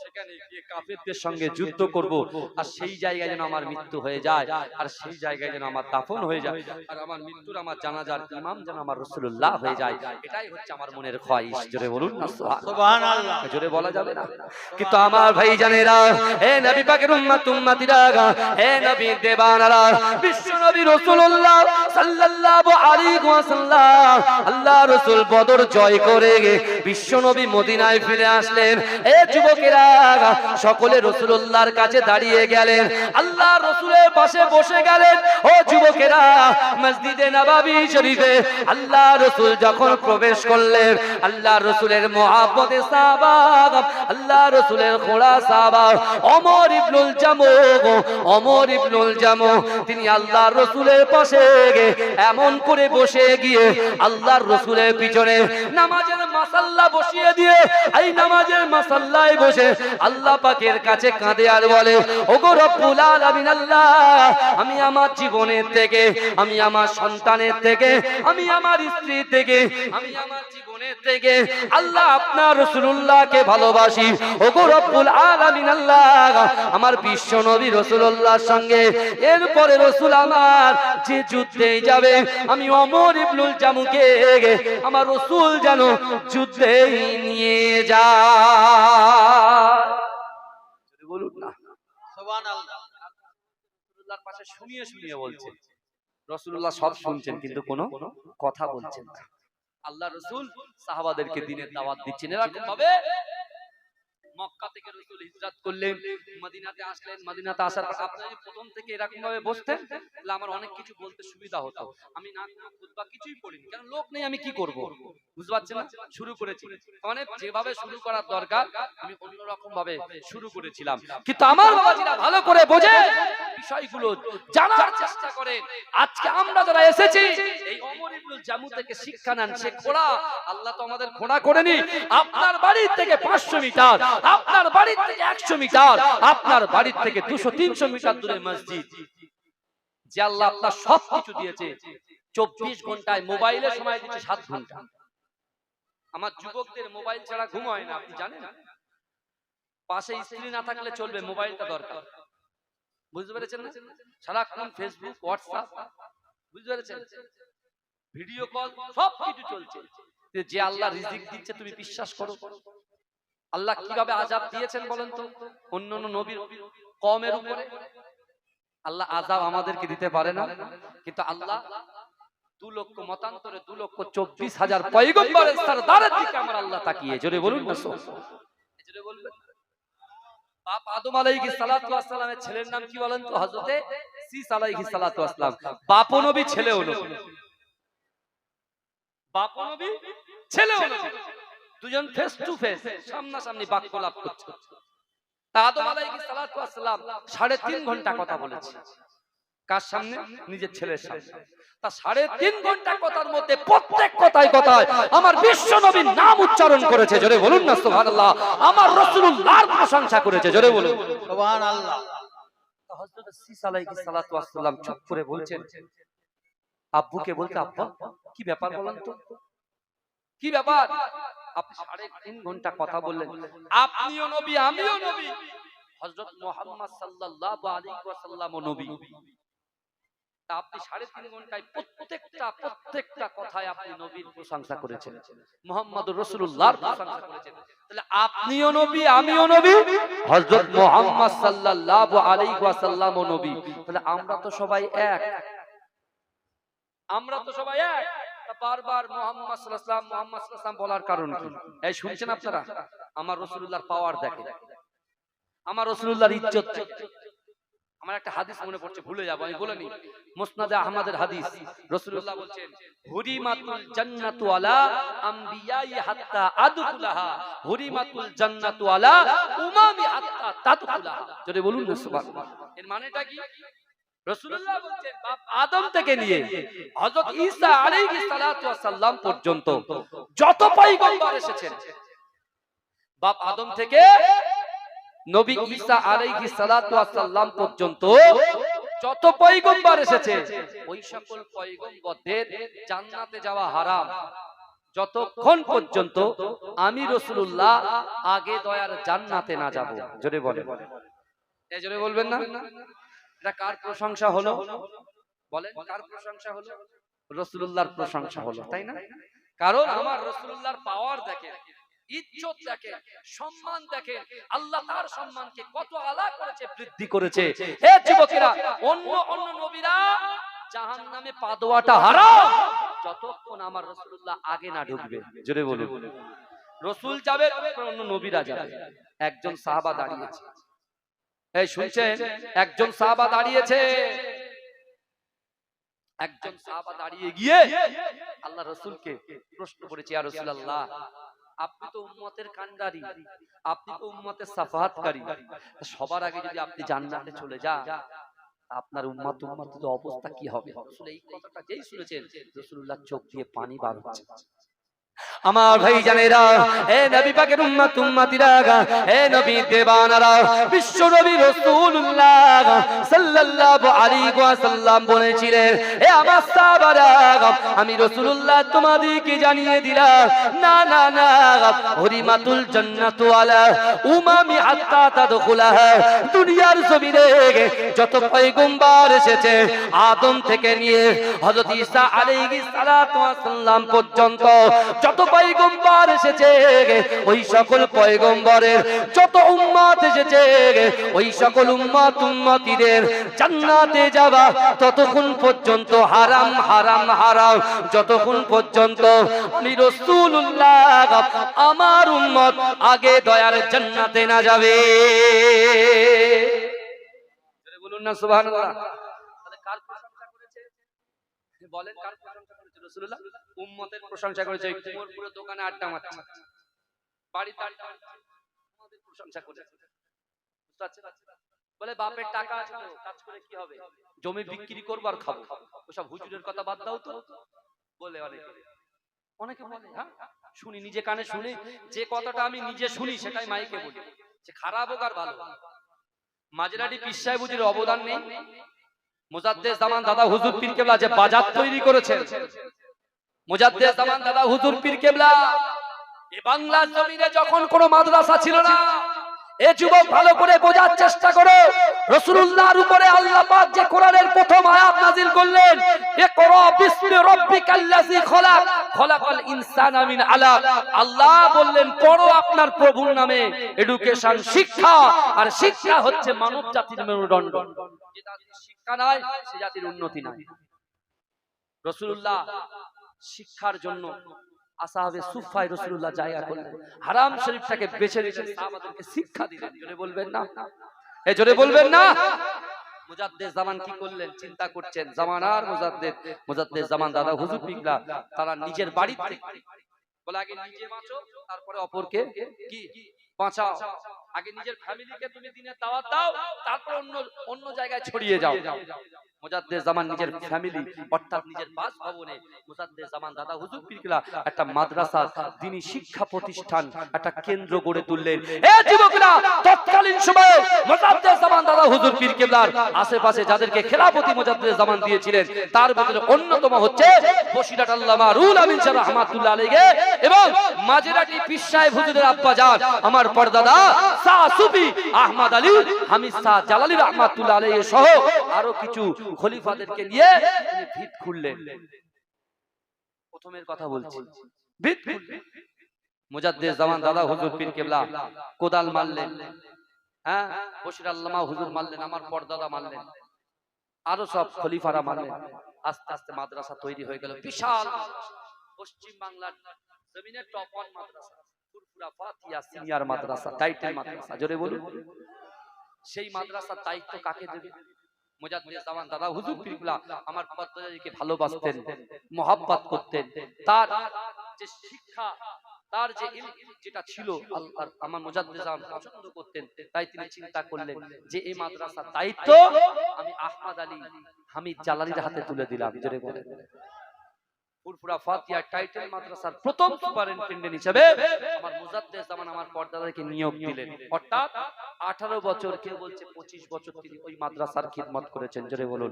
সেখানে গিয়ে কাফেরদের সঙ্গে যুদ্ধ করব, আর সেই জায়গায় যেন আমার মৃত্যু হয়ে যায়, আর সেই জায়গায় যেন আমার দাফন হয়ে যায়, আর আমার মৃত্যুর আমার জানাজার ইমাম যেন আমার রাসূলুল্লাহ হয়ে যায়। এটাই হচ্ছে আমার মনের খয়েশ। জোরে বলুন না সুবহানাল্লাহ। জোরে বলা যাবে না? কিন্তু আমার ভাই জানেরা, হে নবী পাকের উম্মত উম্মতিরা, হে নবী দেবানারা, বিশ্ব নবী রাসূলুল্লাহ সাল্লাল্লাহু আলাইহি ওয়াসাল্লাম, আল্লাহ রাসূল বদর জয় করে বিশ্ব নবী মদিনায় ফিরে আসলেন। হে যুবকেরা, সকলে রাসূলুল্লাহর কাছে দাঁড়িয়ে গেলেন, আল্লাহ রাসূলের পাশে বসে গেলেন। ও যুবকেরা, মসজিদে নববী শরীফে আল্লাহ রাসূল যখন প্রবেশ করলেন, আল্লাহ রাসূলের মুহাব্বতে সাহাবা, আল্লাহ রাসূলের খোড়া সাহাবা ওমর ইবনুল জামু, ওমর ইবনুল জামু তিনি আল্লাহর রাসূলের পাশে এমন করে বসে গিয়ে আল্লাহর রাসূলের পিছনে নামাজের মাসাল্লা বসিয়ে দিয়ে এই নামাজের মাসাল্লায় বসে আল্লাহ পাকের কাছে কাঁদে আর বলে, ওগো রব্বুল আলামিন আল্লাহ, আমি আমার জীবনের থেকে, আমি আমার সন্তানের থেকে, আমি আমার স্ত্রী থেকে, আমি আমার জীবনের থেকে আল্লাহ আপনার রাসূলুল্লাহকে ভালোবাসি। ওগো রব্বুল আলামিন আল্লাহ, আমার বিশ্ব নবী রাসূলুল্লাহর সঙ্গে এরপরে রাসূল আমার যে যুদ্ধে যাবে, আমি ওমর ইবনুল জামুকে আমার রাসূল যেন যুদ্ধে নিয়ে যায়। বলুন না সুবহানাল্লাহ। রাসূলুল্লাহর পাশে শুনিয়ে শুনিয়ে বলছেন, রাসূলুল্লাহ সব শুনছেন কিন্তু কোনো কথা বলছেন না। আল্লাহ রাসূল সাহাবাদেরকে দ্বীনের দাওয়াত দিচ্ছেন। এরকম ভাবে মক্কা থেকে রাসূল হিজরত করলেন, মদিনাতে আসলেন। মদিনাতে আসার পর আপনি যদি প্রথম থেকে এরকম ভাবে বসতেন তাহলে আমার অনেক কিছু বলতে সুবিধা হতো। আমি না কোনো খুতবা কিছুই পড়িনি, কারণ লোক নেই, আমি কি করব? বুঝতে পারছেন না? শুরু করেছি মানে যেভাবে শুরু করার দরকার আমি অন্যরকম ভাবে শুরু করেছিলাম। কিন্তু আমার বাবাজিরা ভালো করে বোঝে বিষয়গুলো জানার চেষ্টা করেন। আজকে আমরা যারা এসেছি এই ওমর ইবনুল জামু থেকে শিক্ষা নেন। সে ঘোড়া, আল্লাহ তো আমাদের ঘোড়া করেনি। আপনার বাড়ি থেকে 500 মিটার, আপনার বাড়ি থেকে 100 মিটার, আপনার বাড়ি থেকে 200-300 মিটার দূরে মসজিদ। যে আল্লাহ আপনার সব কিছু দিয়েছে, 24 ঘন্টায় মোবাইলে সময় দিচ্ছে 7 ঘন্টা। আমার যুবকদের মোবাইল ছাড়া ঘুম হয় না, আপনি জানেন? পাশে স্ত্রী না থাকলে চলবে, মোবাইলটা দরকার। বুঝতে পেরেছেন না? সারাক্ষণ ফেসবুক, হোয়াটসঅ্যাপ, বুঝতে পেরেছেন? ভিডিও কল, সব কিছু চলছে। যে আল্লাহ রিজিক দিচ্ছে তুমি বিশ্বাস করো। আল্লাহ কিভাবে আযাব দিয়েছেন বলেন তো অন্য নবীর কওমের উপরে? আল্লাহ আযাব আমাদেরকে দিতে পারে না, কিন্তু আল্লাহ 2 লক্ষ মতান্তরে 2,24,000 পয়গম্বরের সরদারের দিকে আমার আল্লাহ তাকিয়ে। জোরে বলুন না জোরে বলবেন। বাপ আদম আলাইহিস সালাতু ওয়াস সালামের ছেলের নাম কি বলেন তো? হযরতে সীস আলাইহিস সালাতু ওয়াস সালাম। বাপও নবী, ছেলেও নবী। বাপও নবী, ছেলেও নবী, দুজন ফেস টু ফেস, সামনাসামনি বাক্যলাপ করছে। তা আদম আলাইহিস সালাতু ওয়াস সালাম 3.5 ঘন্টা কথা বলেছে। কার সামনে? নিজের ছেলের সামনে। তা 3.5 ঘন্টা কথার মধ্যে প্রত্যেক কথায় কথায় আমার বিশ্ব নবীর নাম উচ্চারণ করেছে। জোরে বলুন না সুবহানাল্লাহ। আমার রাসূলুল্লাহর প্রশংসা করেছে। জোরে বলুন সুবহানাল্লাহ। তা হযরত সীস আলাইহিস সালাতু ওয়াস সালাম চুপ করে বলছেন, আব্বুকে বলতে, আব্বা কি ব্যাপার বলেন তো, কি ব্যাপার? আপনি 3.5 ঘন্টা কথা বললেন, আপনিও নবী আমিও নবী, হযরত মুহাম্মদ সাল্লাল্লাহু আলাইহি ওয়াসাল্লামও নবী। তা আপনি 3.5 ঘন্টায় প্রত্যেকটা কথায় আপনি নবীর প্রশংসা করেছেন, মুহাম্মদুর রাসূলুল্লাহর প্রশংসা করেছেন। তাহলে আপনিও নবী আমিও নবী, হযরত মুহাম্মদ সাল্লাল্লাহু আলাইহি ওয়াসাল্লামও নবী। তাহলে আমরা তো সবাই এক, আমরা তো সবাই এক। বারবার মুহাম্মদ সাল্লাল্লাহু আলাইহি ওয়াসাল্লাম মুহাম্মদ সাল্লাল্লাহু আলাইহি ওয়াসাল্লাম বলার কারণ কি? এই শুনছেন আপনারা? আমার রাসূলুল্লাহর পাওয়ার দেখেন, আমার রাসূলুল্লাহর ইজ্জত দেখেন। আমার একটা হাদিস মনে পড়ছে, ভুলে যাব, আমি বলে নি। মুসনাদে আহমদের হাদিস, রাসূলুল্লাহ বলছেন, হুরিমাতুল জান্নাতু আলা আমবিয়াই হাত্তা আদখুলাহা, হুরিমাতুল জান্নাতু আলা উমামি হাত্তা তাদখুলাহা। যদি বলুন না সুবহানাল্লাহ। এর মানেটা কি? রাসূলুল্লাহ বলছেন বাপ আদম থেকে নিয়ে হযরত ঈসা আলাইহিস সালাতু ওয়াস সালাম পর্যন্ত যত পয়গম্বর এসেছেন, বাপ আদম থেকে নবী ঈসা আলাইহিস সালাতু ওয়াস সালাম পর্যন্ত যত পয়গম্বর এসেছে, ওই সকল পয়গম্বরদের জান্নাতে যাওয়া হারাম যতক্ষণ পর্যন্ত আমি রাসূলুল্লাহ আগে দয়ার জান্নাতে না যাব। জোরে বলেন, এই জোরে বলবেন না? এটা কার প্রশংসা হলো বলেন? কার প্রশংসা হলো? রাসূলুল্লাহর প্রশংসা হলো, তাই না? কারণ আমার রাসূলুল্লাহর পাওয়ার দেখেন, ইজ্জত দেখেন, সম্মান দেখেন। আল্লাহ তার সম্মানকে কত আলা করেছে, বৃদ্ধি করেছে। হে যুবকেরা, অন্য নবীরা জাহান্নামে পা দেওয়াটা হারাম যতক্ষণ আমার রাসূলুল্লাহ আগে না ঢুকবে। জোরে বলুন। রাসূল যাবে, অন্য নবীরা যাবে। একজন সাহাবা দাঁড়িয়েছে, এই শুনছেন? একজন সাহাবা দাঁড়িয়েছে, একজন সাহাবা দাঁড়িয়ে গিয়ে আল্লাহ রাসূলকে প্রশ্ন করেছে, ইয়া রাসূলুল্লাহ, আপনি তো উম্মতের কান্ডারি, আপনি তো উম্মতের সাফাহাতকারী, সবার আগে যদি আপনি জান্নাতে চলে যান, আপনার উম্মতের অবস্থা কি হবে? রাসূল এই কথাটা যেই শুনেছেন, রাসূলুল্লাহ চোখ দিয়ে পানি বার হচ্ছে। আমার ভাই জানেরা, হে নবী পাকের উম্মত উম্মতিরা, হে নবী দেবানারা, বিশ্ব নবী রাসূলুল্লাহ সাল্লাল্লাহু আলাইহি ওয়াসাল্লাম বলেছিলেন, হে আমার সাহাবারা, আমি রাসূলুল্লাহ তোমাদেরকে জানিয়ে দিলাম, না না না, হুরিমাতুল জান্নাতু আলা উমামি হাত্তা তাদখুলাহা। দুনিয়ার জমিনে যত পয়গম্বর এসেছে, আদম থেকে নিয়ে হযরত ঈসা আলাইহিস সালাতু ওয়াস সালাম পর্যন্ত যত পয়গম্বর এসেছে, ওই সকল পয়গম্বরের যত উম্মত এসেছে, ওই সকল উম্মতিদের জান্নাতে যাওয়া ততক্ষণ পর্যন্ত হারাম হারাম হারাম, যতক্ষণ পর্যন্ত আমি রাসূলুল্লাহ আমার উম্মত আগে দয়ার জান্নাতে না যাবে। বলুন না সুবহানাল্লাহ। তাহলে কার প্রশংসা করেছে? বলেন কার প্রশংসা করেছে? রাসূলুল্লাহ উম্মতের প্রশংসা করেছে। কুমোরপুরের দোকানে আড্ডা মারছে, বাড়িতে আড্ডা মারছে, আমাদের প্রশংসা করেছে। বুঝতে পারছেন? বলে বাপের টাকা আছে তো কাজ করে কি হবে, জমি বিক্রি করব আর খাবো, ওসব হুজুরের কথা বাদ দাও তো বলে অনেকে বলে। হ্যাঁ শুনি, নিজে কানে শুনি, যে কথাটা আমি নিজে শুনি সেটাই মাইকে বলি, সে খারাপ হোক আর ভালো। মাঝরাটি পীর সাহেব হুজুরের অবদান নেই? মুজাদ্দেদ জামান দাদা হুজুর পীর কেবলা যে বাজার তৈরি করেছেন, মুজাদ্দেদ জামান দাদা হুজুর পীর কেবলা এই বাংলার জমিনে যখন কোনো মাদ্রাসা ছিল না, এ যুবক ভালো করে বোঝার চেষ্টা করো, রাসূলুল্লাহর উপরে আল্লাহ পাক যে কোরআনের প্রথম আয়াত নাযিল করলেন, ইকরা বিসমি রাব্বিকাল্লাযী খলাক খলাকাল ইনসানা মিন আলাক, আল্লাহ বললেন পড়ো আপনার প্রভুর নামে। এডুকেশন শিক্ষা, আর শিক্ষা হচ্ছে মানব জাতির মেরুদণ্ড। যে জাতির শিক্ষা নাই সে জাতির উন্নতি নাই। রাসূলুল্লাহ শিক্ষার জন্য আসহাবে সুফায় রাসূলুল্লাহ জায়গা করলেন, হারাম শরীফটাকে বেছে রেখে সাহাবাদেরকে শিক্ষা দিলেন। জোরে বলবেন না? এ জোরে বলবেন না? মুজাদ্দেদ জামান কি করলেন চিন্তা করছেন, জামানার মুজাদ্দেদ জামান দাদা হুজুর পিংলা তারা নিজের বাড়িতে বলে আগে নিজে বাঁচো তারপরে অপরকে কি বাঁচাও, আগে নিজের ফ্যামিলিকে তুমি দিনের দাওয়াত দাও, তারপর অন্য জায়গায় ছড়িয়ে যাও। মুজাদ্দেদ জামান নিজের ফ্যামিলি অর্থাৎ নিজের বাসভবনে মুজাদ্দেদ জামান দাদা হুজুর পীর কেবলা একটা মাদ্রাসা, দ্বীনি শিক্ষা প্রতিষ্ঠান, একটা কেন্দ্র গড়ে তুললেন। এ যুবকরা, তৎকালীন সময়ে মুজাদ্দেদ জামান দাদা হুজুর পীর কেবলার আশেপাশে যাদেরকে খেলাফতি মুজাদ্দেদ জামান দিয়েছিলেন তার ভিতরে অন্যতম হচ্ছে বসিরহাট আল্লামা রুহুল আমিন সাহেব রাহমাতুল্লাহ আলাইহি এবং মাঝরাটি পীর সাহেব হুজুরের আব্বা জান আমার পরদাদা শাহ সুফি আহমদ আলী হামিদ শাহ জালালী রাহমাতুল্লাহ আলাইহি সহ আরো কিছু খলিফাদেরকে নিয়ে তিনি ভিত খুললেন। প্রথমের কথা বলছি, ভিত খুললেন। মুজাদ্দেদ জামান দাদা হুজুর পীর কেবলা কোদাল মারলেন, হ্যাঁ বশির আল্লামা হুজুর মারলেন, আমার পরদাদা মারলেন, আরো সব খলিফারা মারলেন। আস্তে আস্তে মাদ্রাসা তৈরি হয়ে গেল, বিশাল পশ্চিম বাংলার জমিনের টপ 1 মাদ্রাসা, ফুরফুরা ফাতিহা সিনিয়র মাদ্রাসা, টাইটেল মাদ্রাসা। জোরে বলুন। সেই মাদ্রাসার দায়িত্ব কাকে দেবে? মুজাদ্দেদ জামান দাদা হুজুর পীর কেবলা আমার পরদাদাকে ভালোবাসতেন, মহব্বত করতেন, তার যে শিক্ষা, তার যে ইলম যেটা ছিল আল্লাহর আমার মুজাদ্দেদ জামান পছন্দ করতেন, তাই তিনি চিন্তা করলেন যে এই মাদ্রাসার দায়িত্ব আমি আহমদ আলী হামিদ জালালীর হাতে তুলে দিলাম। জোরে বলেন। ফুরফুরা ফাতিহা টাইটেল মাদ্রাসার প্রথম সুপারিনটেন্ডেন্ট হিসেবে আমার মুজাদ্দেদ জামান আমার পরদাদাকে নিয়োগ দিলেন। অর্থাৎ 18 বছর, কেউ বলছে 25 বছর তিনি ওই মাদ্রাসার খিদমত করেছেন। জোরে বলুন।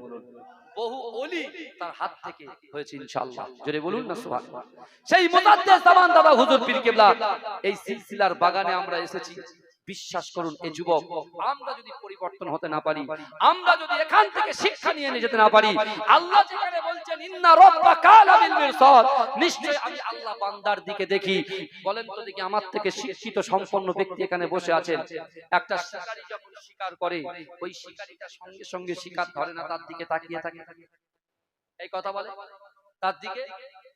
বহু ওলি তার হাত থেকে হয়েছে ইনশাআল্লাহ। জোরে বলুন না সুবহানাল্লাহ। সেই মুজাদ্দেদ জামান দাদা হুজুর পীর কেবলা এই সিলসিলার বাগানে আমরা এসেছি। বিশ্বাস করুন এ যুবক, আমরা যদি পরিবর্তন হতে না পারি, আমরা যদি এখান থেকে শিক্ষা নিয়ে যেতে না পারি, আল্লাহ যেখানে বলছেন ইন্না রাব্বাকা লাবিল মিরসাদ, নিশ্চয়ই আমি আল্লাহ বান্দার দিকে দেখি। বলেন তো দেখি, আমার থেকে শিক্ষিত সম্পন্ন ব্যক্তি এখানে বসে আছেন, একটা শিকারী যখন শিকার করে ওই শিকারীটা সঙ্গে সঙ্গে শিকার ধরে না, তার দিকে তাকিয়ে থাকে। এই কথা বলে, তার দিকে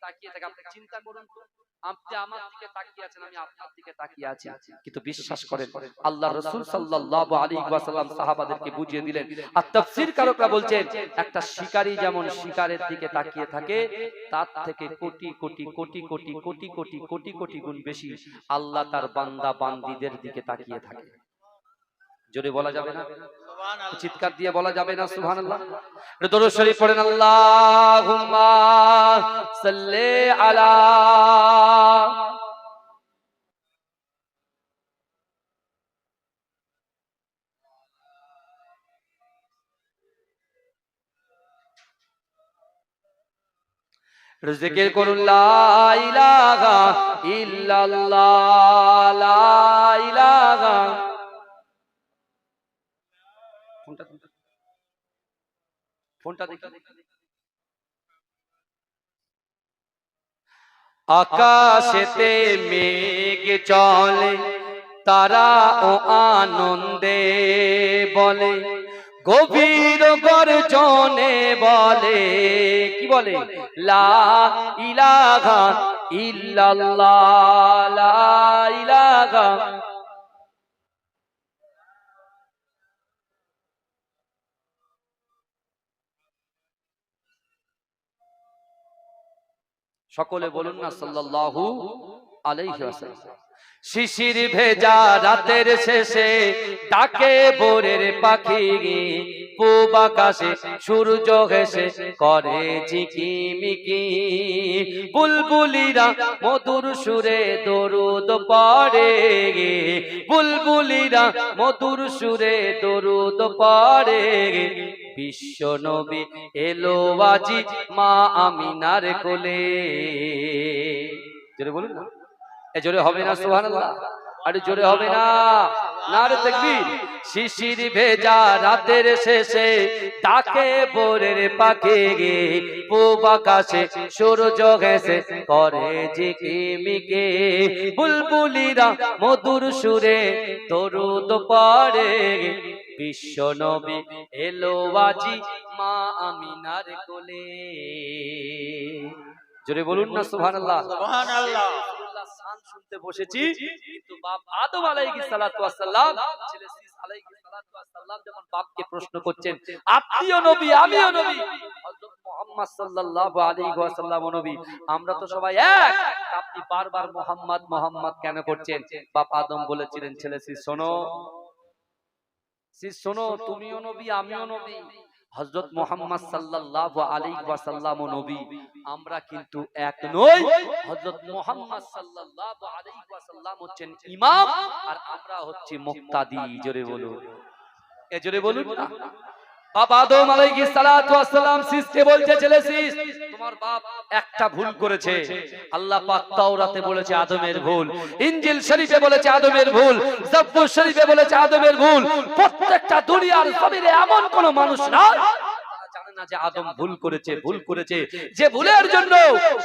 তাকিয়ে থাকে। আপনি চিন্তা করুন তো, আপনি আমার দিকে তাকিয়ে আছেন, আমি আপনার দিকে তাকিয়ে আছি, কিন্তু বিশ্বাস করেন আল্লাহর রাসূল সাল্লাল্লাহু আলাইহি ওয়াসাল্লাম সাহাবাদেরকে বুঝিয়ে দিলেন। আর তাফসীর কারকরা বলছেন একটা শিকারী যেমন শিকারের দিকে তাকিয়ে থাকে, তার থেকে কোটি কোটি কোটি কোটি কোটি কোটি কোটি কোটি গুণ বেশি আল্লাহ তার বান্দা বান্দীদের দিকে তাকিয়ে থাকে। জোরে বলা যাবে না? চিৎকার দিয়ে বলা যাবে না সুবহানাল্লাহ? দরুদ শরীফ পড়েন, আল্লাহুম্মা সাল্লি আলা জিকির করুন লা ইলাহা ইল্লাল্লাহ, লা ইলাহা। ফোনটা দেখি। আকাশেতে মেঘ চলে তারা ও আনন্দে বলে, গভীর গর্জনে বলে, কি বলে? লা ইলাহা ইল্লাল্লাহ, লা ইলাহা। সকলে বলুন না সাল্লাল্লাহু আলাইহি ওয়াসাল্লাম। শিশির ভেজা রাতের শেষে ডাকে ভোরের পাখি, পূব আকাশে সূর্য হেসে করে ঝিকিমিকি, বুলবুলিরা মধুর সুরে দরুদ পড়ে, বুলবুলিরা মধুর সুরে দরুদ পড়ে, বিশ্ব নবী এলো আজি মা আমিনার কোলে। জোরে বলুন না, জোরে হবে না সুবহানাল্লাহ? আরে জোরে হবে না? নারে তাকবীর। শিশির ভেজা রাতের শেষে ডাকে ভোরের পাখি, পূব আকাশে সূর্য হেসে করে ঝিকিমিকি, বুলবুলিরা মধুর সুরে দরুদ পড়ে, বিশ্ব নবী এলো আজি মা আমিনার কোলে। জোরে বলুন না সুবহানাল্লাহ? সুবহানাল্লাহ। শান শুনতে বসেছি, কিন্তু বাপ আদম আলাইহিস সালাতু ওয়াস সালাম, ছেলে শীস আলাইহিস সালাতু ওয়াস সালাম যখন বাপকে প্রশ্ন করছেন, আপনিও নবী আমিও নবী, হযরত মুহাম্মদ সাল্লাল্লাহু আলাইহি ওয়াসাল্লাম নবী, আমরা তো সবাই এক, আপনি বারবার মুহাম্মদ মুহাম্মদ কেন করছেন? বাপ আদম বলেছিলেন, ছেলে শীস শোনো, শীস শোনো, তুমিও নবী আমিও নবী, হযরত মুহাম্মদ সাল্লাল্লাহু আলাইহি ওয়াসাল্লাম নবী, আমরা কিন্তু এক নই। হযরত মুহাম্মদ সাল্লাল্লাহু আলাইহি ওয়াসাল্লাম হচ্ছেন ইমাম, আর আমরা হচ্ছি মুক্তাদি। জোরে বলুন, জোরে বলুন না। বাপ আদম আলাইহিস সালাতু ওয়াস সালাম শীসকে বলছে, ছেলে শীস, তোমার বাপ একটা ভুল করেছে। আল্লাহ পাক তাওরাতে বলেছে আদমের ভুল, ইনজিল শরীফে বলেছে আদমের ভুল, জাবুর শরীফে বলেছে আদমের ভুল। প্রত্যেকটা দুনিয়ার জমিনে এমন কোন মানুষ নাই জানে না যে আদম ভুল করেছে, ভুল করেছে, যে ভুলের জন্য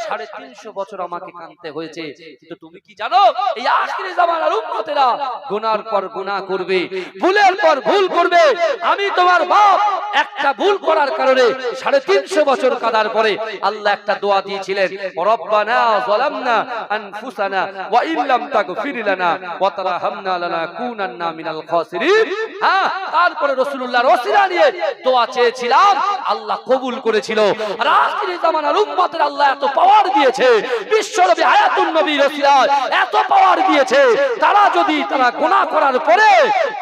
350 বছর আমাকে কাঁদতে হয়েছে। কিন্তু তুমি কি জানো, এই আখিরি জামানার উম্মতেরা গুনার পর গুনাহ করবে, ভুলের পর ভুল করবে। আমি তোমার বাপ একটা ভুল করার কারণে 350 বছর কাঁদার পরে আল্লাহ একটা দোয়া দিয়েছিলেন, রব্বানা যালামনা আনফুসানা ওয়া ইল্লাম তাগফির লানা ওয়া তারহামনা লানাকুনান্না মিনাল খাসিরিন। হ্যাঁ, তারপরে রাসূলুল্লাহর ওসিলা নিয়ে দোয়া চেয়েছিলাম, আল্লাহ কবুল করেছিল। আর আখিরি জামানার উম্মতের আল্লাহ এত পাওয়ার দিয়েছে, বিশ্বনবী হায়াতুন নবীর ওসিলায় এত পাওয়ার দিয়েছে, তারা যদি তারা গুনাহ করার পরে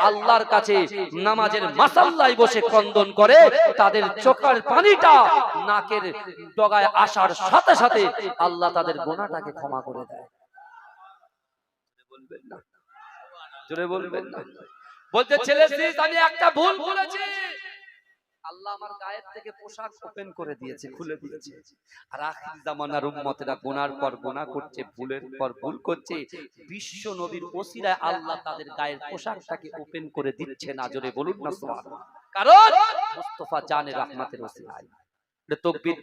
আল্লাহর কাছে নামাজের মাসাল্লায় বসে ক্রন্দন করে, তাদের চোখের পানিটা নাকের ডগায় আসার সাথে সাথে আল্লাহ তাদের গুনাহটাকে ক্ষমা করে দেয়। বলবেন না, জোরে বলবেন না। বলতে ছেলে শীস, আমি একটা ভুল করেছি, আল্লাহ আমার গায়ের থেকে পোশাক ওপেন করে দিয়েছে, খুলে দিয়েছে। আর আখির জামানার উম্মতেরা গুনার পর গুনাহ করছে, ভুলের পর ভুল করছে, বিশ্ব নবীর ওসিলায় আল্লাহ তাদের গায়ের পোশাকটাকে ওপেন করে দিচ্ছে না। জোরে বলুন না সুবহানাল্লাহ। কারণ মুস্তাফা জানে রহমতের ওসিলায়। তাকবীর।